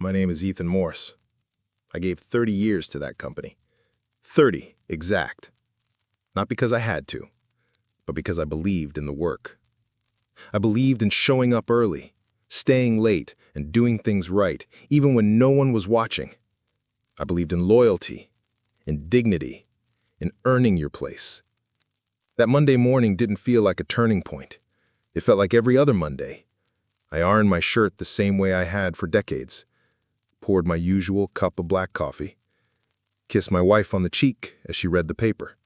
My name is Ethan Morse. I gave 30 years to that company. 30, exact. Not because I had to, but because I believed in the work. I believed in showing up early, staying late, and doing things right, even when no one was watching. I believed in loyalty, in dignity, in earning your place. That Monday morning didn't feel like a turning point. It felt like every other Monday. I ironed my shirt the same way I had for decades, poured my usual cup of black coffee, kissed my wife on the cheek as she read the paper,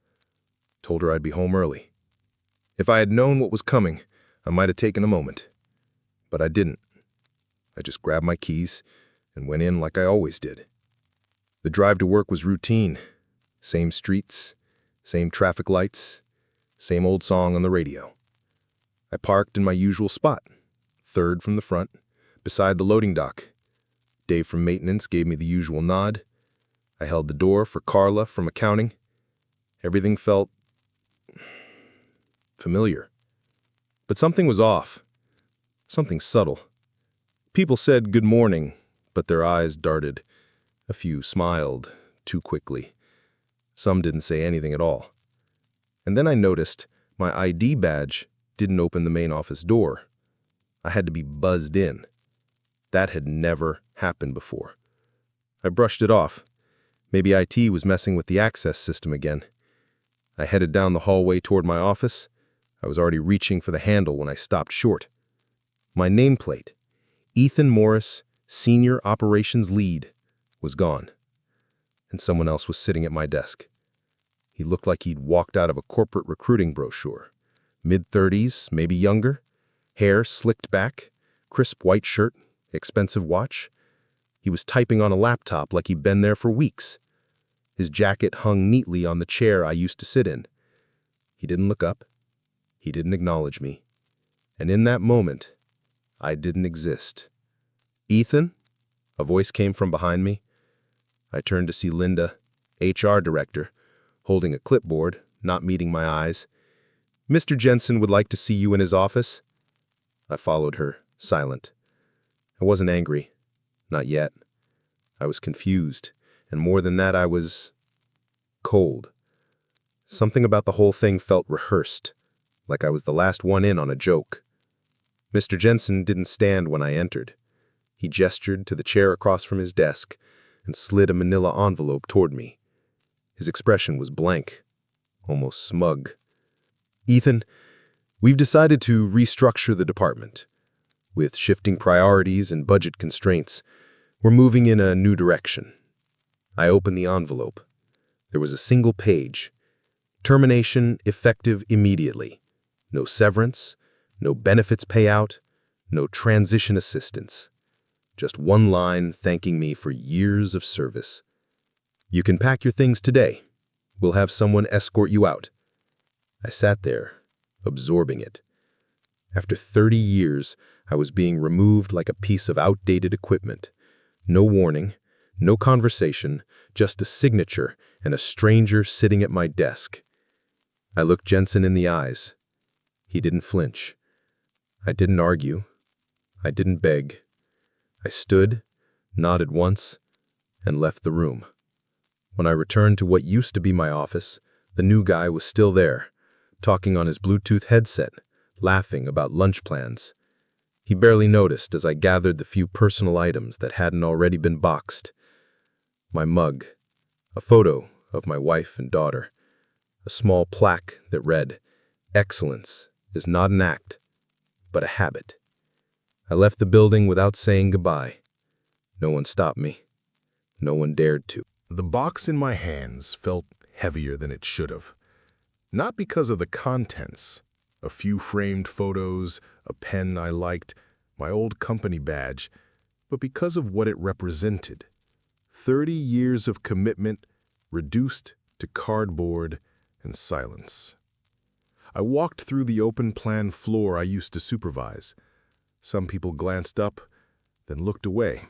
told her I'd be home early. If I had known what was coming, I might have taken a moment, but I didn't. I just grabbed my keys and went in like I always did. The drive to work was routine. Same streets, same traffic lights, same old song on the radio. I parked in my usual spot, third from the front, beside the loading dock. Dave from maintenance gave me the usual nod. I held the door for Carla from accounting. Everything felt familiar. But something was off. Something subtle. People said good morning, but their eyes darted. A few smiled too quickly. Some didn't say anything at all. And then I noticed my ID badge didn't open the main office door. I had to be buzzed in. That had never happened before. I brushed it off. Maybe IT was messing with the access system again. I headed down the hallway toward my office. I was already reaching for the handle when I stopped short. My nameplate, Ethan Morris, Senior Operations Lead, was gone. And someone else was sitting at my desk. He looked like he'd walked out of a corporate recruiting brochure. Mid-30s, maybe younger. Hair slicked back, crisp white shirt, expensive watch. He was typing on a laptop like he'd been there for weeks. His jacket hung neatly on the chair I used to sit in. He didn't look up. He didn't acknowledge me. And in that moment, I didn't exist. "Ethan?" A voice came from behind me. I turned to see Linda, HR director, holding a clipboard, not meeting my eyes. "Mr. Jensen would like to see you in his office." I followed her, silent. I wasn't angry. Not yet. I was confused, and more than that, I was cold. Something about the whole thing felt rehearsed, like I was the last one in on a joke. Mr. Jensen didn't stand when I entered. He gestured to the chair across from his desk and slid a manila envelope toward me. His expression was blank, almost smug. "Ethan, we've decided to restructure the department. With shifting priorities and budget constraints, we're moving in a new direction." I opened the envelope. There was a single page. Termination effective immediately. No severance, no benefits payout, no transition assistance. Just one line thanking me for years of service. "You can pack your things today. We'll have someone escort you out." I sat there, absorbing it. After 30 years, I was being removed like a piece of outdated equipment. No warning, no conversation, just a signature and a stranger sitting at my desk. I looked Jensen in the eyes. He didn't flinch. I didn't argue. I didn't beg. I stood, nodded once, and left the room. When I returned to what used to be my office, the new guy was still there, talking on his Bluetooth headset, laughing about lunch plans. He barely noticed as I gathered the few personal items that hadn't already been boxed. My mug, a photo of my wife and daughter, a small plaque that read, "Excellence is not an act, but a habit." I left the building without saying goodbye. No one stopped me. No one dared to. The box in my hands felt heavier than it should have. Not because of the contents. A few framed photos, a pen I liked, my old company badge, but because of what it represented. 30 years of commitment reduced to cardboard and silence. I walked through the open-plan floor I used to supervise. Some people glanced up, then looked away.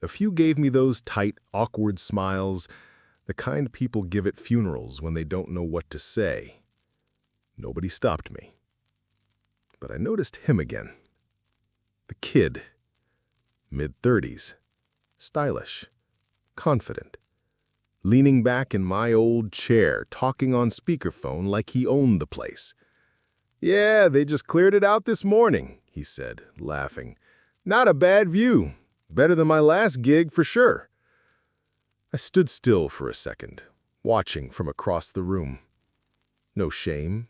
A few gave me those tight, awkward smiles, the kind people give at funerals when they don't know what to say. Nobody stopped me. But I noticed him again. The kid, mid-30s, stylish, confident, leaning back in my old chair, talking on speakerphone like he owned the place. "Yeah, they just cleared it out this morning," he said, laughing. "Not a bad view. Better than my last gig for sure." I stood still for a second, watching from across the room. No shame,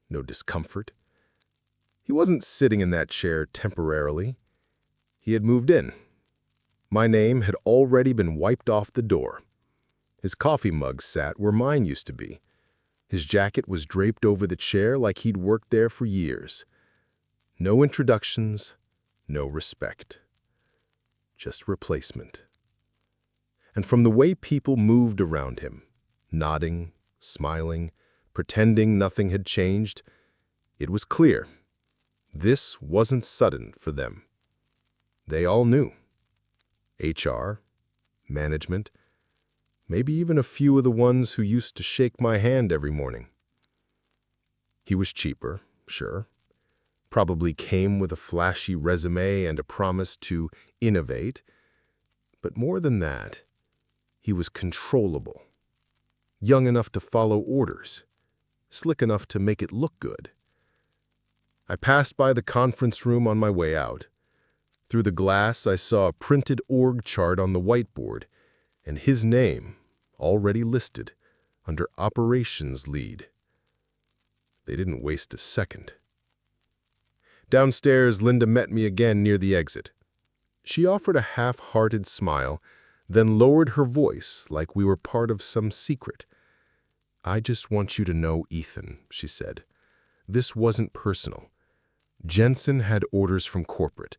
no discomfort. He wasn't sitting in that chair temporarily. He had moved in. My name had already been wiped off the door. His coffee mug sat where mine used to be. His jacket was draped over the chair like he'd worked there for years. No introductions, no respect. Just replacement. And from the way people moved around him, nodding, smiling, pretending nothing had changed, it was clear. This wasn't sudden for them. They all knew. HR, management, maybe even a few of the ones who used to shake my hand every morning. He was cheaper, sure. Probably came with a flashy resume and a promise to innovate. But more than that, he was controllable. Young enough to follow orders. Slick enough to make it look good. I passed by the conference room on my way out. Through the glass, I saw a printed org chart on the whiteboard, and his name already listed under Operations Lead. They didn't waste a second. Downstairs, Linda met me again near the exit. She offered a half-hearted smile, then lowered her voice like we were part of some secret. "I just want you to know, Ethan," she said. "This wasn't personal. Jensen had orders from corporate.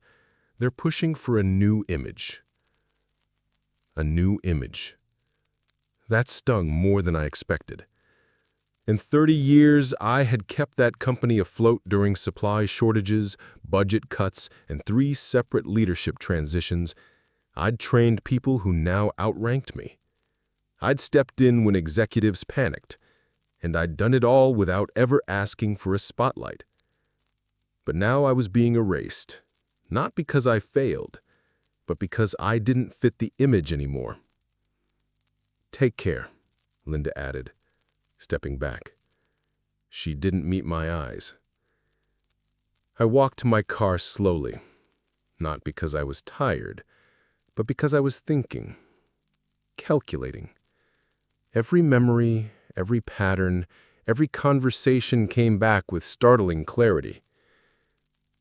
They're pushing for a new image." A new image. That stung more than I expected. In 30 years, I had kept that company afloat during supply shortages, budget cuts, and 3 separate leadership transitions. I'd trained people who now outranked me. I'd stepped in when executives panicked, and I'd done it all without ever asking for a spotlight. But now I was being erased, not because I failed, but because I didn't fit the image anymore. "Take care," Linda added, stepping back. She didn't meet my eyes. I walked to my car slowly, not because I was tired, but because I was thinking, calculating. Every memory, every pattern, every conversation came back with startling clarity.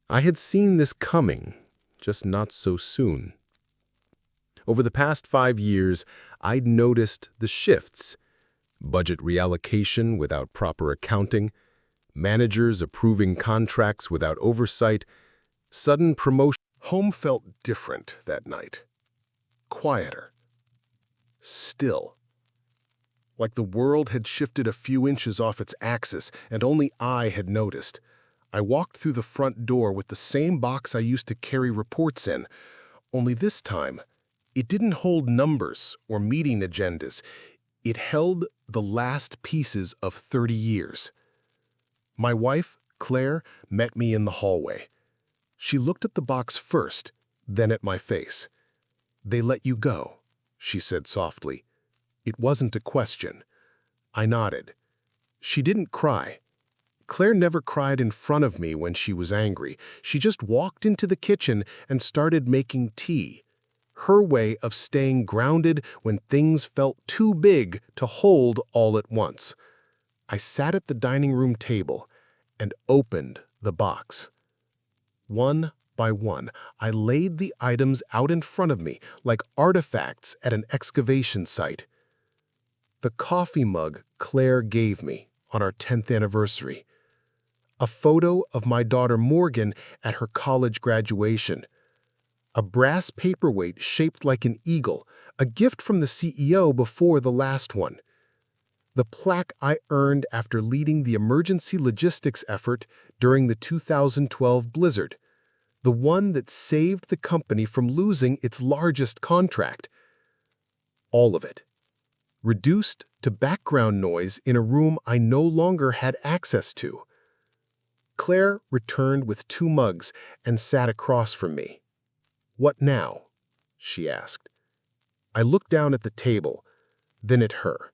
I had seen this coming, just not so soon. Over the past 5 years, I'd noticed the shifts. Budget reallocation without proper accounting, managers approving contracts without oversight, sudden promotion. Home felt different that night. Quieter. Still. Like the world had shifted a few inches off its axis and only I had noticed. I walked through the front door with the same box I used to carry reports in, only this time, it didn't hold numbers or meeting agendas. It held the last pieces of 30 years. My wife, Claire, met me in the hallway. She looked at the box first, then at my face. "They let you go," she said softly. It wasn't a question. I nodded. She didn't cry. Claire never cried in front of me when she was angry. She just walked into the kitchen and started making tea. Her way of staying grounded when things felt too big to hold all at once. I sat at the dining room table and opened the box. One by one, I laid the items out in front of me like artifacts at an excavation site. The coffee mug Claire gave me on our 10th anniversary. A photo of my daughter Morgan at her college graduation. A brass paperweight shaped like an eagle, a gift from the CEO before the last one. The plaque I earned after leading the emergency logistics effort during the 2012 blizzard. The one that saved the company from losing its largest contract. All of it. Reduced to background noise in a room I no longer had access to. Claire returned with 2 mugs and sat across from me. "What now?" she asked. I looked down at the table, then at her.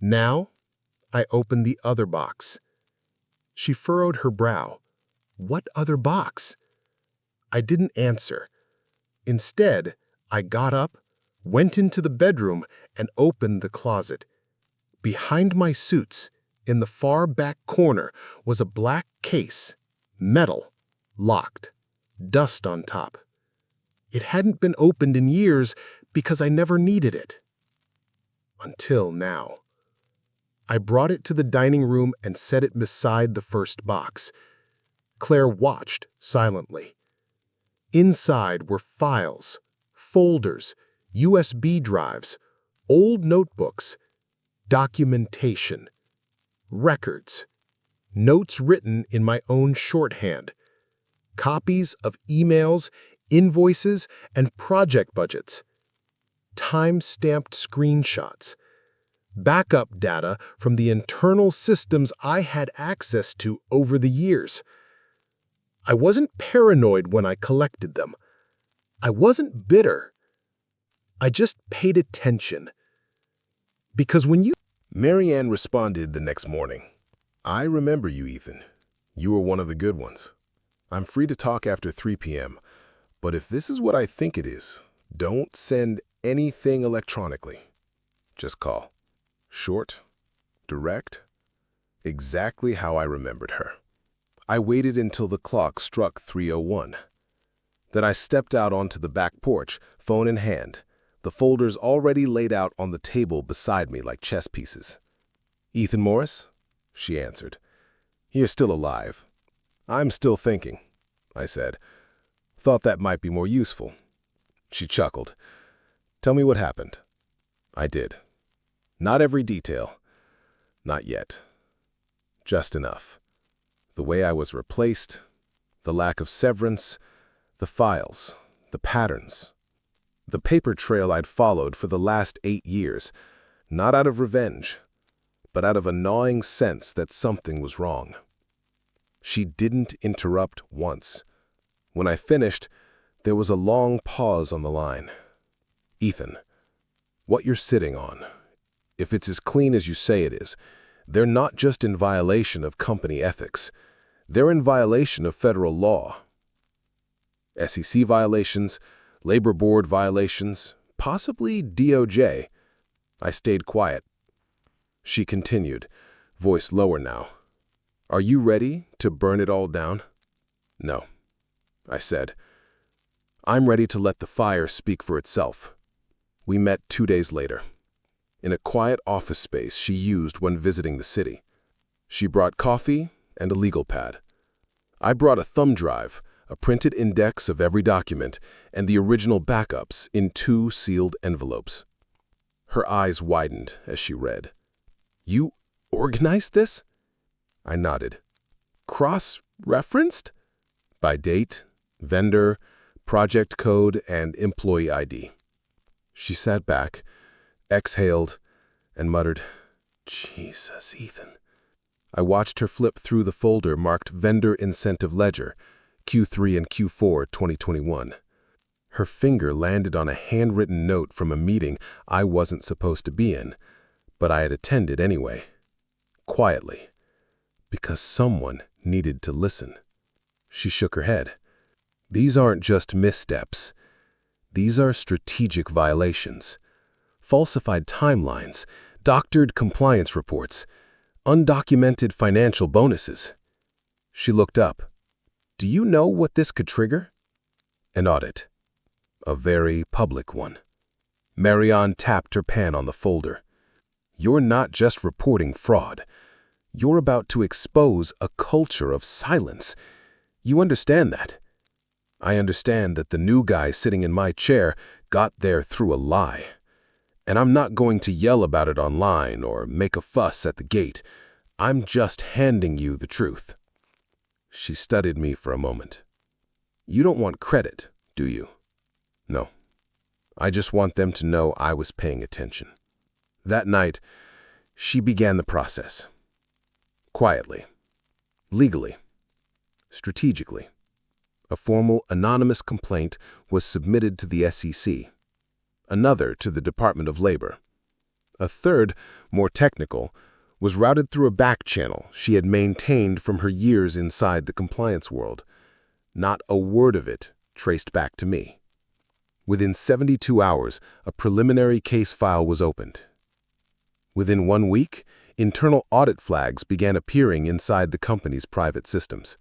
Now, I opened the other box. She furrowed her brow. What other box? I didn't answer. Instead, I got up, went into the bedroom, and opened the closet. Behind my suits, in the far back corner, was a black case, metal, locked, dust on top. It hadn't been opened in years because I never needed it. Until now. I brought it to the dining room and set it beside the first box. Claire watched silently. Inside were files, folders, USB drives, old notebooks, documentation, records, notes written in my own shorthand, copies of emails, invoices, and project budgets, time-stamped screenshots, backup data from the internal systems I had access to over the years. I wasn't paranoid when I collected them. I wasn't bitter. I just paid attention. Because when you... Marianne responded the next morning. I remember you, Ethan. You were one of the good ones. I'm free to talk after 3 p.m., but if this is what I think it is, don't send anything electronically. Just call. Short, direct, exactly how I remembered her. I waited until the clock struck 3:01. Then I stepped out onto the back porch, phone in hand, the folders already laid out on the table beside me like chess pieces. Ethan Morris? She answered. You're still alive. I'm still thinking, I said. Thought that might be more useful. She chuckled. Tell me what happened. I did. Not every detail. Not yet. Just enough. The way I was replaced, the lack of severance, the files, the patterns, the paper trail I'd followed for the last 8 years, not out of revenge, but out of a gnawing sense that something was wrong. She didn't interrupt once. When I finished, there was a long pause on the line. Ethan, what you're sitting on, if it's as clean as you say it is, they're not just in violation of company ethics. They're in violation of federal law. SEC violations, labor board violations, possibly DOJ. I stayed quiet. She continued, voice lower now. Are you ready to burn it all down? No, I said. I'm ready to let the fire speak for itself. We met 2 days later, in a quiet office space she used when visiting the city. She brought coffee and a legal pad. I brought a thumb drive, a printed index of every document, and the original backups in 2 sealed envelopes. Her eyes widened as she read. You organized this? I nodded. Cross-referenced? By date, vendor, project code, and employee ID. She sat back, exhaled, and muttered, Jesus, Ethan. I watched her flip through the folder marked Vendor Incentive Ledger, Q3 and Q4 2021. Her finger landed on a handwritten note from a meeting I wasn't supposed to be in, but I had attended anyway. Quietly. Because someone needed to listen. She shook her head. These aren't just missteps. These are strategic violations. Falsified timelines, doctored compliance reports, undocumented financial bonuses. She looked up. Do you know what this could trigger? An audit. A very public one. Marianne tapped her pen on the folder. You're not just reporting fraud. You're about to expose a culture of silence. You understand that? I understand that the new guy sitting in my chair got there through a lie. And I'm not going to yell about it online or make a fuss at the gate. I'm just handing you the truth. She studied me for a moment. You don't want credit, do you? No. I just want them to know I was paying attention. That night, she began the process. Quietly. Legally. Strategically. A formal anonymous complaint was submitted to the SEC. another to the Department of Labor. A third, more technical, was routed through a back channel she had maintained from her years inside the compliance world. Not a word of it traced back to me. Within 72 hours, a preliminary case file was opened. Within 1 week, internal audit flags began appearing inside the company's private systems.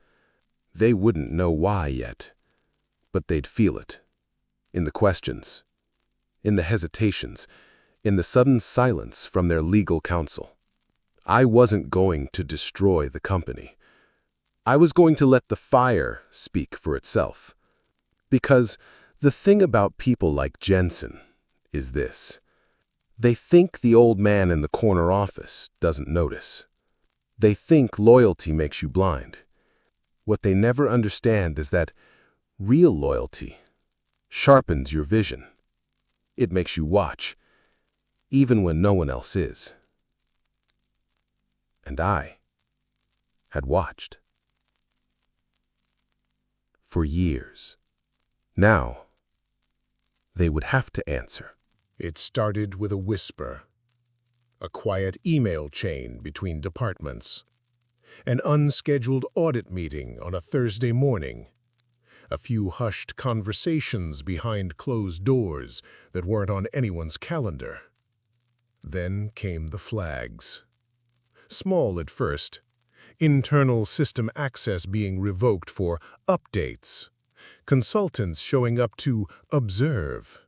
They wouldn't know why yet, but they'd feel it. In the questions, in the hesitations, in the sudden silence from their legal counsel. I wasn't going to destroy the company. I was going to let the fire speak for itself. Because the thing about people like Jensen is this. They think the old man in the corner office doesn't notice. They think loyalty makes you blind. What they never understand is that real loyalty sharpens your vision. It makes you watch, even when no one else is. And I had watched. For years. Now, they would have to answer. It started with a whisper, a quiet email chain between departments, an unscheduled audit meeting on a Thursday morning, a few hushed conversations behind closed doors that weren't on anyone's calendar. Then came the flags. Small at first, internal system access being revoked for updates, consultants showing up to observe,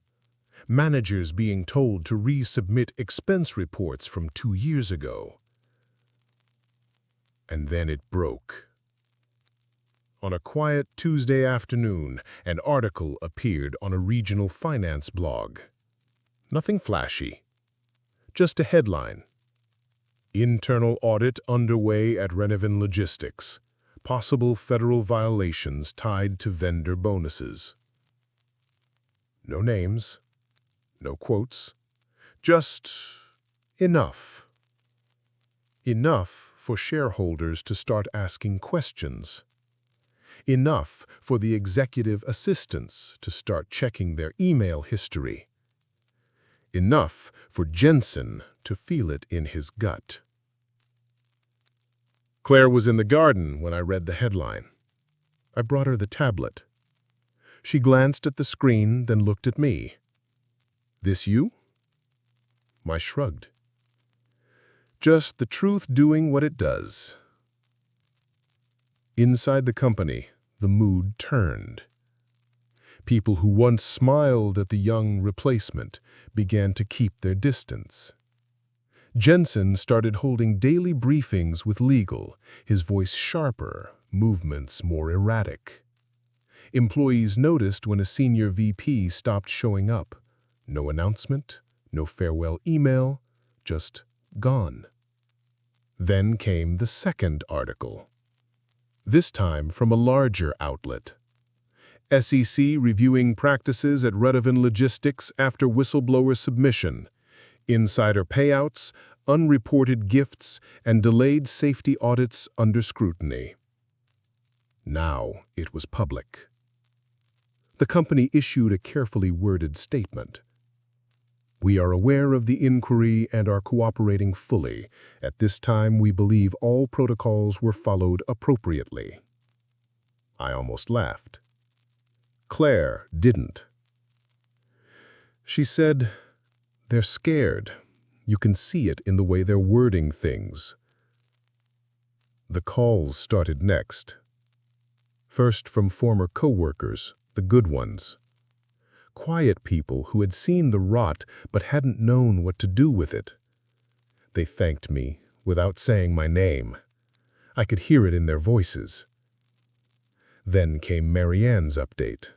managers being told to resubmit expense reports from 2 years ago. And then it broke. On a quiet Tuesday afternoon, an article appeared on a regional finance blog. Nothing flashy, just a headline. Internal audit underway at Renovan Logistics. Possible federal violations tied to vendor bonuses. No names, no quotes, just enough. Enough for shareholders to start asking questions. Enough for the executive assistants to start checking their email history. Enough for Jensen to feel it in his gut. Claire was in the garden when I read the headline. I brought her the tablet. She glanced at the screen, then looked at me. "This you?" I shrugged. Just the truth doing what it does. Inside the company, the mood turned. People who once smiled at the young replacement began to keep their distance. Jensen started holding daily briefings with legal, his voice sharper, movements more erratic. Employees noticed when a senior VP stopped showing up. No announcement, no farewell email, just gone. Then came the second article. This time from a larger outlet. SEC reviewing practices at Renovan Logistics after whistleblower submission. Insider payouts, unreported gifts, and delayed safety audits under scrutiny. Now it was public. The company issued a carefully worded statement. "We are aware of the inquiry and are cooperating fully. At this time, we believe all protocols were followed appropriately." I almost laughed. Claire didn't. She said, "They're scared. You can see it in the way they're wording things." The calls started next. First from former coworkers, the good ones. Quiet people who had seen the rot but hadn't known what to do with it. They thanked me without saying my name. I could hear it in their voices. Then came Marianne's update.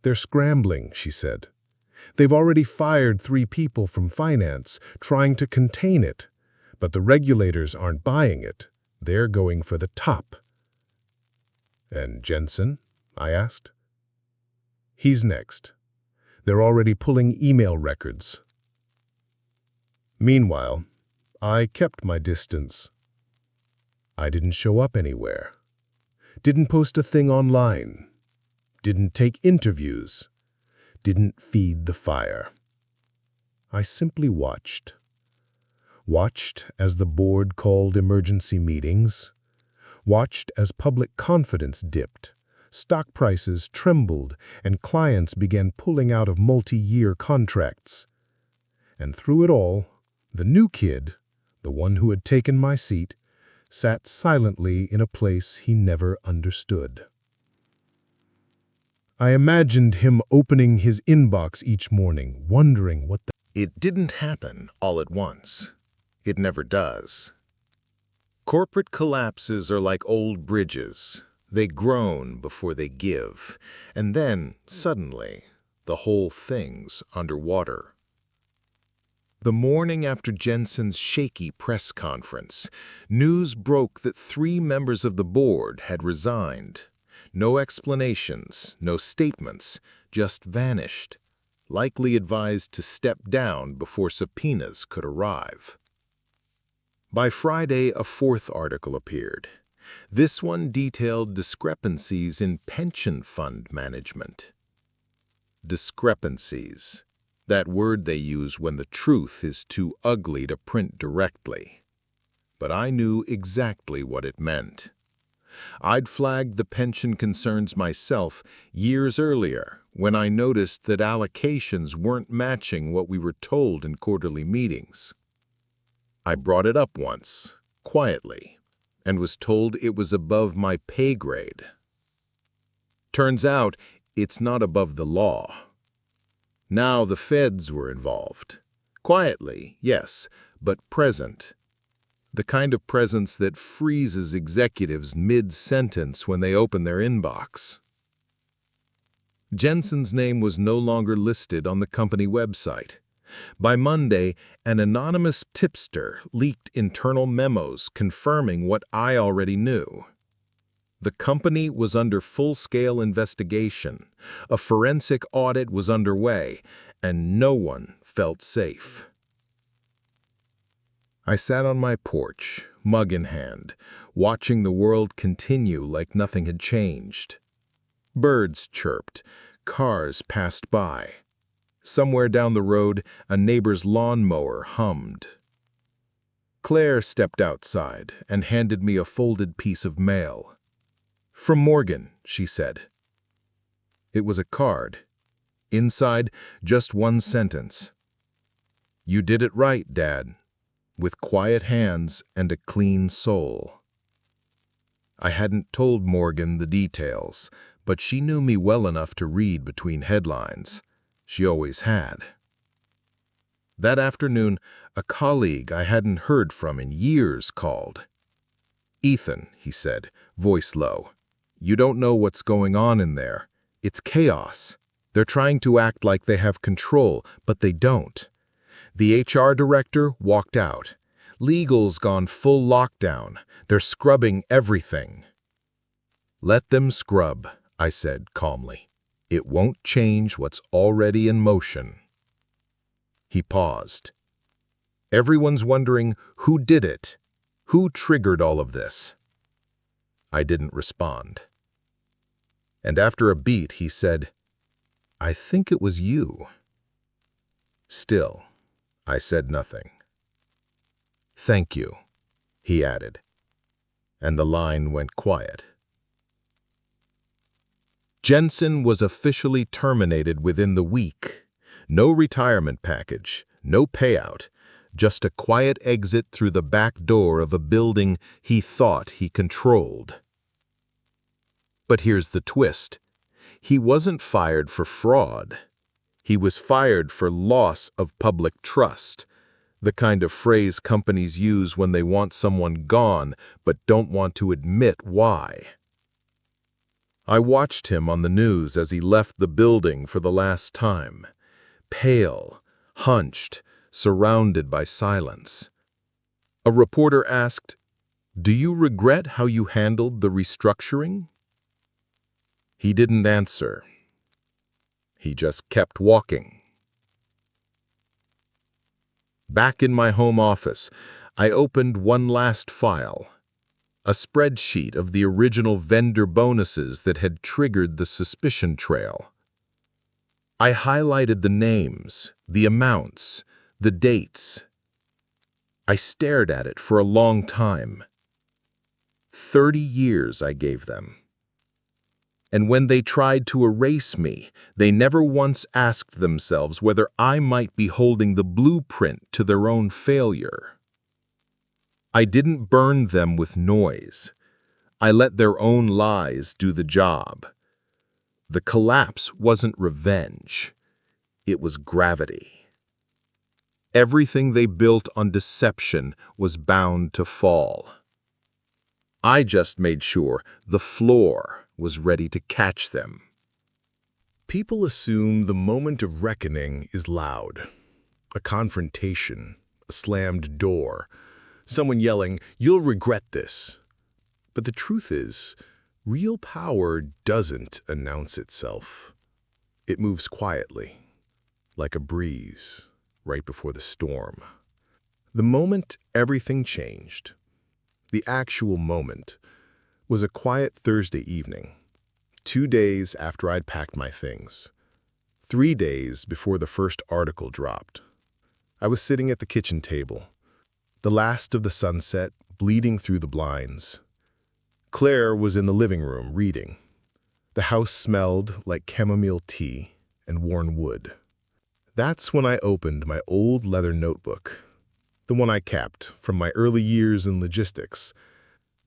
"They're scrambling," she said. "They've already fired 3 people from finance, trying to contain it. But the regulators aren't buying it. They're going for the top." "And Jensen?" I asked. "He's next. They're already pulling email records." Meanwhile, I kept my distance. I didn't show up anywhere. Didn't post a thing online. Didn't take interviews. didn't feed the fire. I simply watched. Watched as the board called emergency meetings. Watched as public confidence dipped. Stock prices trembled and clients began pulling out of multi-year contracts. And through it all, the new kid, the one who had taken my seat, sat silently in a place he never understood. I imagined him opening his inbox each morning, wondering what the— It didn't happen all at once. It never does. Corporate collapses are like old bridges. They groan before they give, and then, suddenly, the whole thing's underwater. The morning after Jensen's shaky press conference, news broke that 3 members of the board had resigned. No explanations, no statements, just vanished, likely advised to step down before subpoenas could arrive. By Friday, a 4th article appeared. This one detailed discrepancies in pension fund management. Discrepancies. That word they use when the truth is too ugly to print directly. But I knew exactly what it meant. I'd flagged the pension concerns myself years earlier when I noticed that allocations weren't matching what we were told in quarterly meetings. I brought it up once, quietly, and was told it was above my pay grade. Turns out, it's not above the law. Now the feds were involved. Quietly, yes, but present. The kind of presence that freezes executives mid-sentence when they open their inbox. Jensen's name was no longer listed on the company website. By Monday, an anonymous tipster leaked internal memos confirming what I already knew. The company was under full-scale investigation, a forensic audit was underway, and no one felt safe. I sat on my porch, mug in hand, watching the world continue like nothing had changed. Birds chirped, cars passed by. Somewhere down the road, a neighbor's lawnmower hummed. Claire stepped outside and handed me a folded piece of mail. "From Morgan," she said. It was a card. Inside, just one sentence. "You did it right, Dad, with quiet hands and a clean soul." I hadn't told Morgan the details, but she knew me well enough to read between headlines. She always had. That afternoon, a colleague I hadn't heard from in years called. "Ethan," he said, voice low, "you don't know what's going on in there. It's chaos. They're trying to act like they have control, but they don't. The HR director walked out. Legal's gone full lockdown. They're scrubbing everything." "Let them scrub," I said calmly. "It won't change what's already in motion." He paused. "Everyone's wondering who did it, who triggered all of this." I didn't respond. And after a beat, he said, "I think it was you." Still, I said nothing. "Thank you," he added, and the line went quiet. Jensen was officially terminated within the week. No retirement package, no payout, just a quiet exit through the back door of a building he thought he controlled. But here's the twist. He wasn't fired for fraud. He was fired for loss of public trust, the kind of phrase companies use when they want someone gone but don't want to admit why. I watched him on the news as he left the building for the last time, pale, hunched, surrounded by silence. A reporter asked, "Do you regret how you handled the restructuring?" He didn't answer. He just kept walking. Back in my home office, I opened one last file, a spreadsheet of the original vendor bonuses that had triggered the suspicion trail. I highlighted the names, the amounts, the dates. I stared at it for a long time. 30 years I gave them. And when they tried to erase me, they never once asked themselves whether I might be holding the blueprint to their own failure. I didn't burn them with noise. I let their own lies do the job. The collapse wasn't revenge. It was gravity. Everything they built on deception was bound to fall. I just made sure the floor was ready to catch them. People assume the moment of reckoning is loud. A confrontation, a slammed door, someone yelling, "You'll regret this." But the truth is, real power doesn't announce itself. It moves quietly, like a breeze, right before the storm. The moment everything changed, the actual moment, was a quiet Thursday evening, 2 days after I'd packed my things, 3 days before the first article dropped. I was sitting at the kitchen table, the last of the sunset bleeding through the blinds. Claire was in the living room reading. The house smelled like chamomile tea and worn wood. That's when I opened my old leather notebook, the one I kept from my early years in logistics.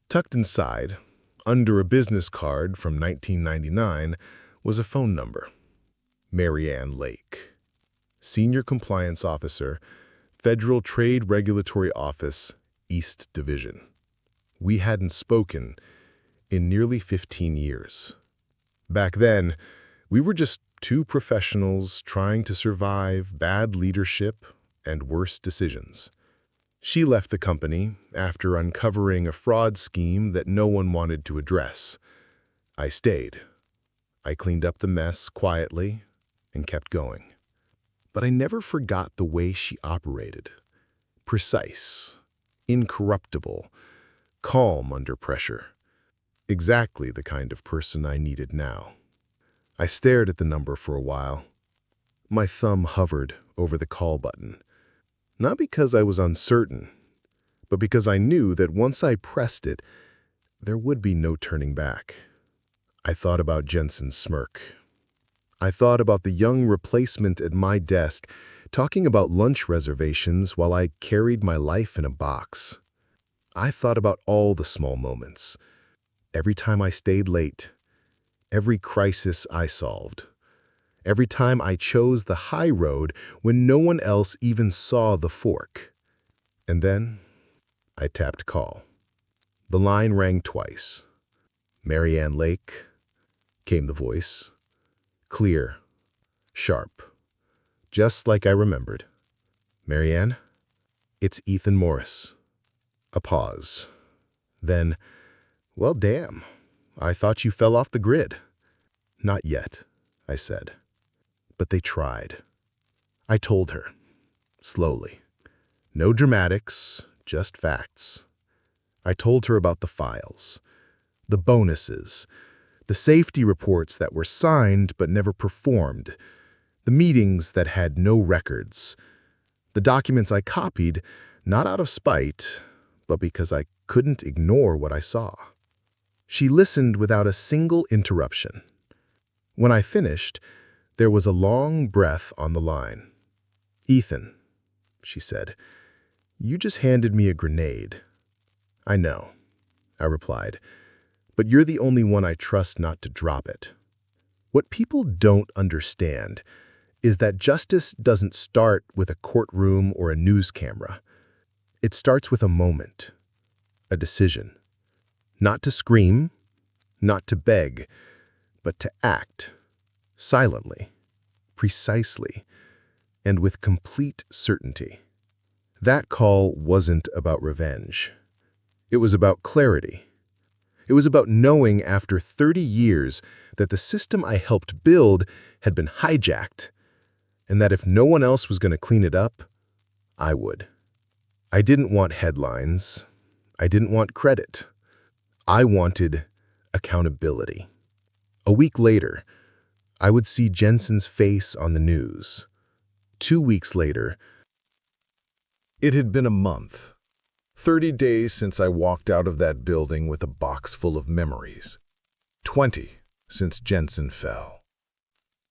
Tucked inside, under a business card from 1999, was a phone number. Marianne Lake, Senior Compliance Officer, Federal Trade Regulatory Office, East Division. We hadn't spoken in nearly 15 years. Back then, we were just two professionals trying to survive bad leadership and worse decisions. She left the company after uncovering a fraud scheme that no one wanted to address. I stayed. I cleaned up the mess quietly and kept going. But I never forgot the way she operated. Precise, incorruptible, calm under pressure. Exactly the kind of person I needed now. I stared at the number for a while. My thumb hovered over the call button. Not because I was uncertain, but because I knew that once I pressed it, there would be no turning back. I thought about Jensen's smirk. I thought about the young replacement at my desk talking about lunch reservations while I carried my life in a box. I thought about all the small moments. Every time I stayed late, every crisis I solved, every time I chose the high road when no one else even saw the fork. And then I tapped call. The line rang twice. "Marianne Lake," came the voice. Clear, sharp, just like I remembered. "Marianne, it's Ethan Morris." A pause. Then, "Well, damn, I thought you fell off the grid." "Not yet," I said. But they tried. I told her, slowly. No dramatics, just facts. I told her about the files, the bonuses, the safety reports that were signed but never performed, the meetings that had no records, the documents I copied, not out of spite, but because I couldn't ignore what I saw. She listened without a single interruption. When I finished, there was a long breath on the line. "Ethan," she said, "you just handed me a grenade." "I know," I replied, "but you're the only one I trust not to drop it." What people don't understand is that justice doesn't start with a courtroom or a news camera. It starts with a moment, a decision. Not to scream, not to beg, but to act, silently, precisely, and with complete certainty. That call wasn't about revenge. It was about clarity. It was about knowing after 30 years that the system I helped build had been hijacked, and that if no one else was going to clean it up, I would. I didn't want headlines. I didn't want credit. I wanted accountability. A week later, I would see Jensen's face on the news. 2 weeks later, It had been a month. 30 days since I walked out of that building with a box full of memories. 20 since Jensen fell.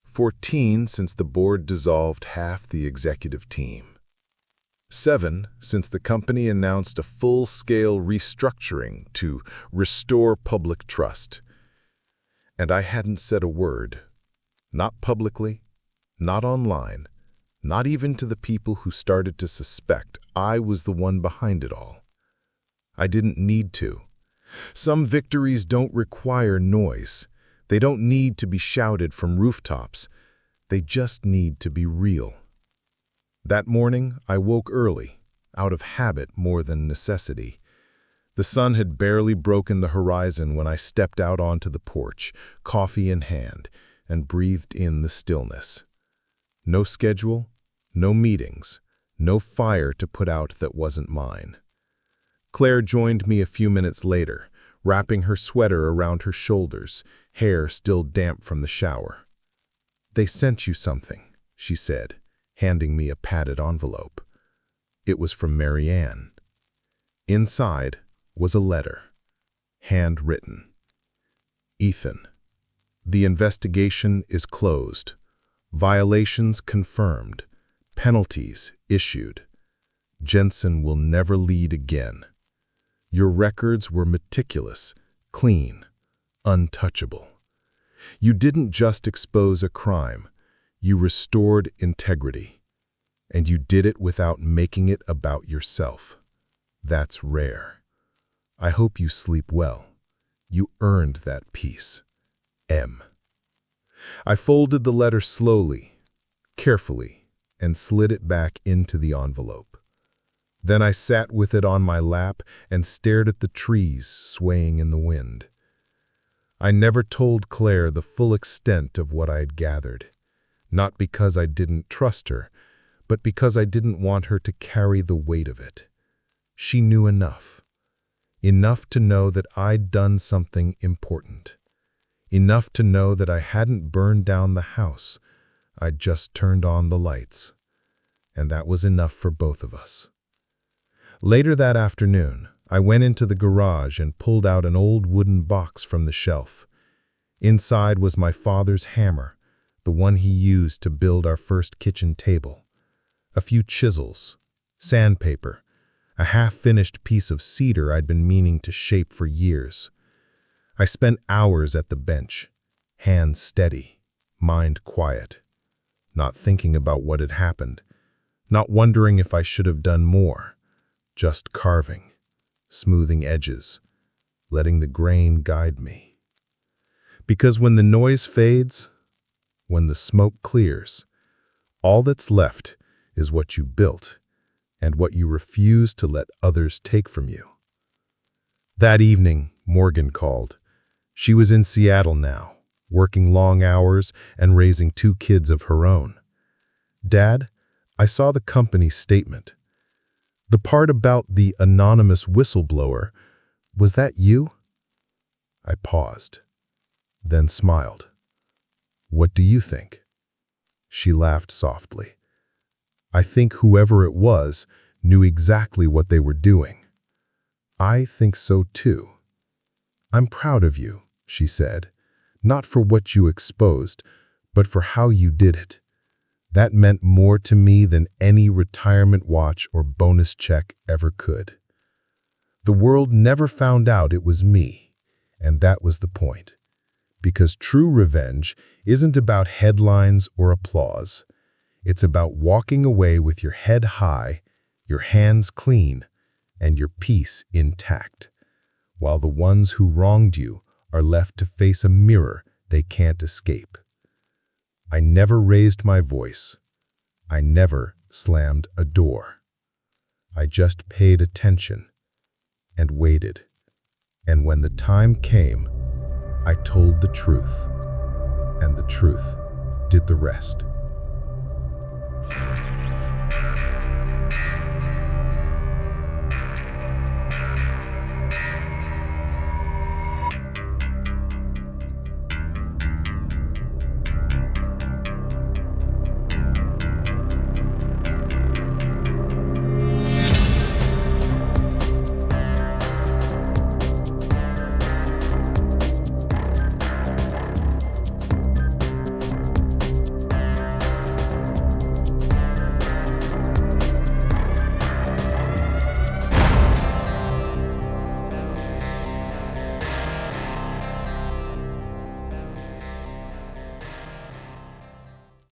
14 since the board dissolved half the executive team. 7 since the company announced a full-scale restructuring to restore public trust. And I hadn't said a word. Not publicly, not online, not even to the people who started to suspect I was the one behind it all. I didn't need to. Some victories don't require noise. They don't need to be shouted from rooftops. They just need to be real. That morning, I woke early, out of habit more than necessity. The sun had barely broken the horizon when I stepped out onto the porch, coffee in hand, and breathed in the stillness. No schedule, no meetings, no fire to put out that wasn't mine. Claire joined me a few minutes later, wrapping her sweater around her shoulders, hair still damp from the shower. "They sent you something," she said, handing me a padded envelope. It was from Marianne. Inside was a letter, handwritten. "Ethan, the investigation is closed. Violations confirmed. Penalties issued. Jensen will never lead again. Your records were meticulous, clean, untouchable. You didn't just expose a crime, you restored integrity. And you did it without making it about yourself. That's rare. I hope you sleep well. You earned that peace. M." I folded the letter slowly, carefully, and slid it back into the envelope. Then I sat with it on my lap and stared at the trees swaying in the wind. I never told Claire the full extent of what I had gathered, not because I didn't trust her, but because I didn't want her to carry the weight of it. She knew enough. Enough to know that I'd done something important. Enough to know that I hadn't burned down the house. I'd just turned on the lights. And that was enough for both of us. Later that afternoon, I went into the garage and pulled out an old wooden box from the shelf. Inside was my father's hammer, the one he used to build our first kitchen table. A few chisels, sandpaper, a half-finished piece of cedar I'd been meaning to shape for years. I spent hours at the bench, hands steady, mind quiet, not thinking about what had happened, not wondering if I should have done more. Just carving, smoothing edges, letting the grain guide me. Because when the noise fades, when the smoke clears, all that's left is what you built and what you refuse to let others take from you. That evening, Morgan called. She was in Seattle now, working long hours and raising 2 kids of her own. "Dad, I saw the company's statement. The part about the anonymous whistleblower, was that you?" I paused, then smiled. "What do you think?" She laughed softly. "I think whoever it was knew exactly what they were doing." "I think so too." "I'm proud of you," she said, "not for what you exposed, but for how you did it. That meant more to me than any retirement watch or bonus check ever could. The world never found out it was me, and that was the point. Because true revenge isn't about headlines or applause. It's about walking away with your head high, your hands clean, and your peace intact, while the ones who wronged you are left to face a mirror they can't escape. I never raised my voice. I never slammed a door. I just paid attention and waited. And when the time came, I told the truth, and the truth did the rest.